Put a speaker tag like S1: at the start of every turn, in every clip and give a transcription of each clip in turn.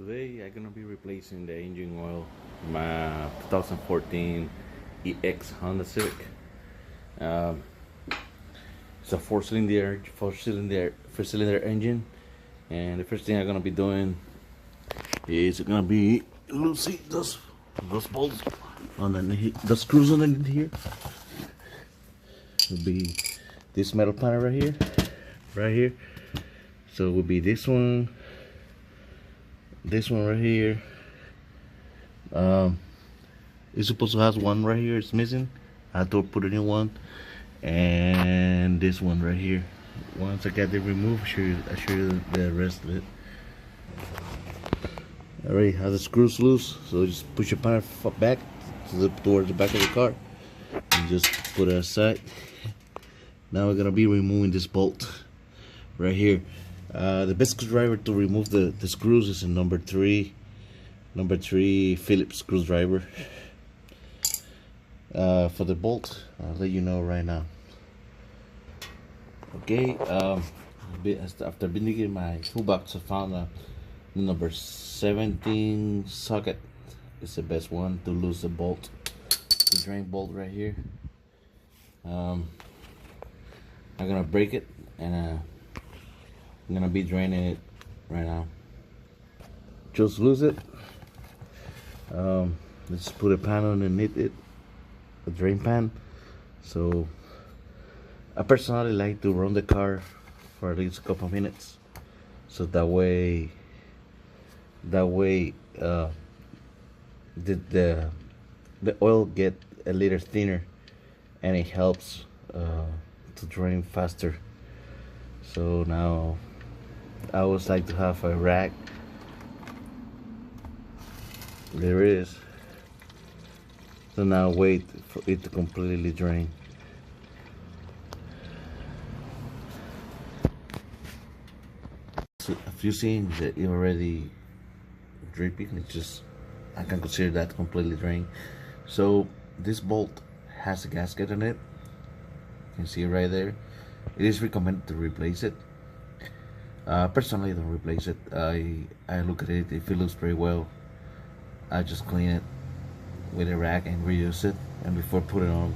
S1: Today I'm gonna be replacing the engine oil my 2014 EX Honda Civic. Um, it's a four-cylinder engine, and the first thing I'm gonna be doing is gonna be loosening those bolts underneath, the screws underneath here. Will be this metal panel right here. So it will be this one right here. It's supposed to have one right here. It's missing. I had to put a new one, and this one right here. Once I get it removed, I'll show you the rest of it. I already have the screws loose, so just push your panel back towards the back of the car, and just put it aside. Now we're gonna be removing this bolt right here. The best screwdriver to remove the screws is a number 3 Phillips screwdriver. For the bolt, I'll let you know right now. Okay, after digging my toolbox, I found a number 17 socket. It's the best one to lose the bolt, the drain bolt right here. I'm gonna break it, and I'm gonna be draining it right now. Just lose it. Let's put a pan underneath it, a drain pan. So I personally like to run the car for at least a couple of minutes, so that way the oil get a little thinner, and it helps to drain faster. So now I always like to have a rag. There it is. So now wait for it to completely drain. So if you see that it already dripping, it's just, I can consider that completely drained. So this bolt has a gasket on it. You can see it right there. It is recommended to replace it. Personally, I don't replace it. I look at it. If it looks very well, I just clean it with a rag and reuse it. And before putting it on,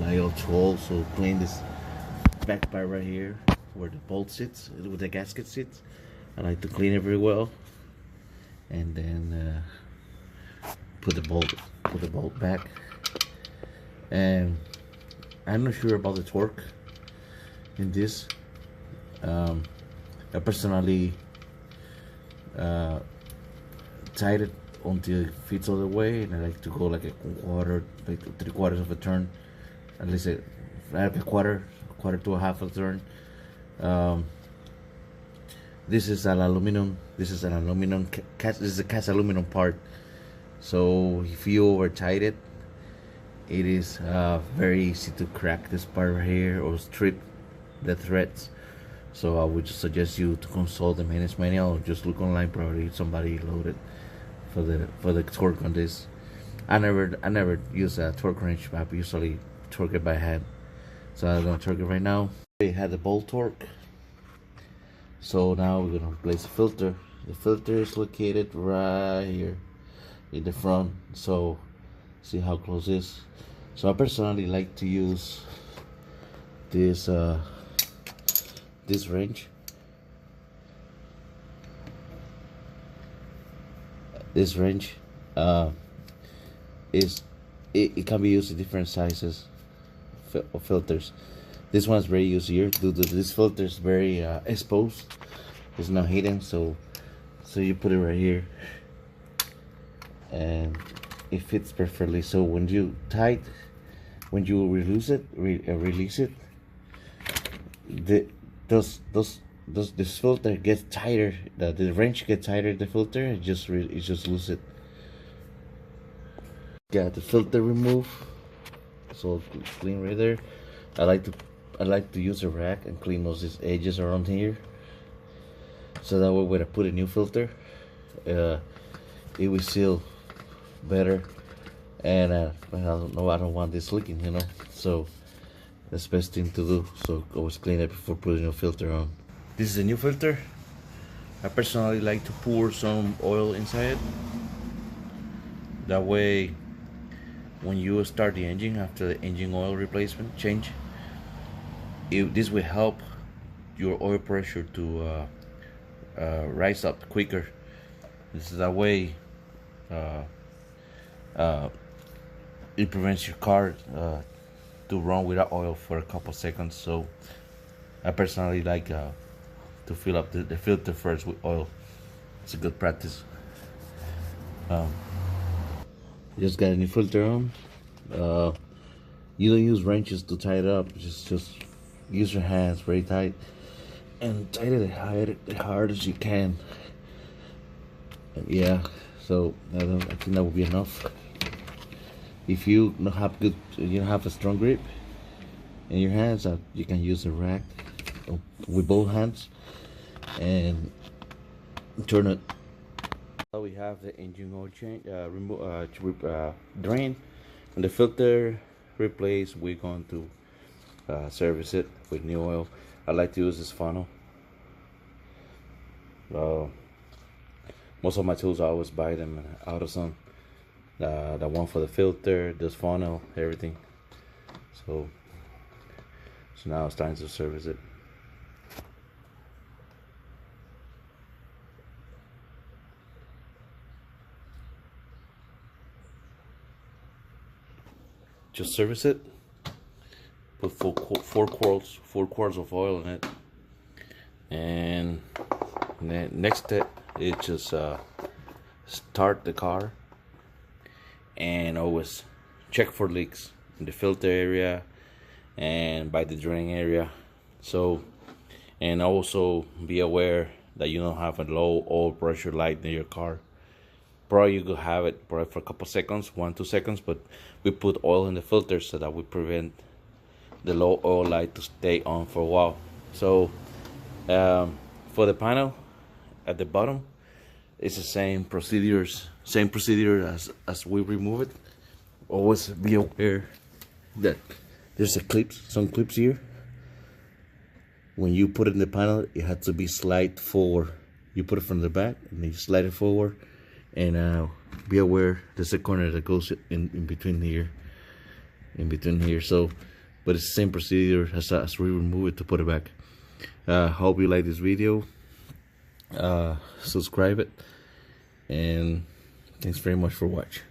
S1: I also clean this back part right here where the bolt sits, where the gasket sits. I like to clean it very well, and then put the bolt back. And I'm not sure about the torque in this. I personally tied it until it fits all the way, and I like to go like a three-quarters of a turn, at least a quarter to a half a turn. This is an aluminum. This is a cast aluminum part. So if you over tight it, it is very easy to crack this part right here or strip the threads. So I would just suggest you to consult the maintenance manual, or just look online. Probably somebody loaded for the torque on this. I never use a torque wrench. I usually torque it by hand. So I'm gonna torque it right now. We had the bolt torque. So now we're gonna replace the filter. The filter is located right here in the front. So see how close it is. So I personally like to use this wrench. This wrench it can be used in different sizes of filters. This one's very easier. This filter is very exposed. It's not hidden, so you put it right here, and it fits perfectly. So when you release it, this filter gets tighter. The wrench gets tighter. The filter, it just loose it. Got the filter removed, so clean right there. I like to use a rag and clean these edges around here, so that way when I put a new filter, it will seal better. And I don't want this leaking, so that's the best thing to do. So always clean it before putting a filter on. This is a new filter. I personally like to pour some oil inside. That way, when you start the engine after the engine oil replacement change, this will help your oil pressure to rise up quicker. This is that way it prevents your car to run without oil for a couple seconds. So I personally like to fill up the filter first with oil. It's a good practice. Just got a new filter on. You don't use wrenches to tie it up. Just use your hands very tight and tighten it as hard as you can. And yeah, so I think that will be enough. If you don't have a strong grip in your hands, you can use a rack with both hands and turn it. So we have the engine oil change, drain, and the filter replaced. We're going to service it with new oil. I like to use this funnel. Most of my tools I always buy them out of some. The one for the filter, this funnel, everything. So now it's time to service it. Just service it. Put four quarts of oil in it, and then next step is just start the car, and always check for leaks in the filter area and by the drain area. So, and also be aware that you don't have a low oil pressure light in your car. Probably you could have it for a couple seconds, 1-2 seconds, but we put oil in the filter so that we prevent the low oil light to stay on for a while. So for the panel at the bottom, it's the same procedure as we remove it. Always be aware that there's some clips here. When you put it in the panel, it has to be slide forward. You put it from the back and then you slide it forward, and be aware there's a corner that goes in between here, so but it's the same procedure as we remove it to put it back. Hope you like this video. Subscribe it, and thanks very much for watching.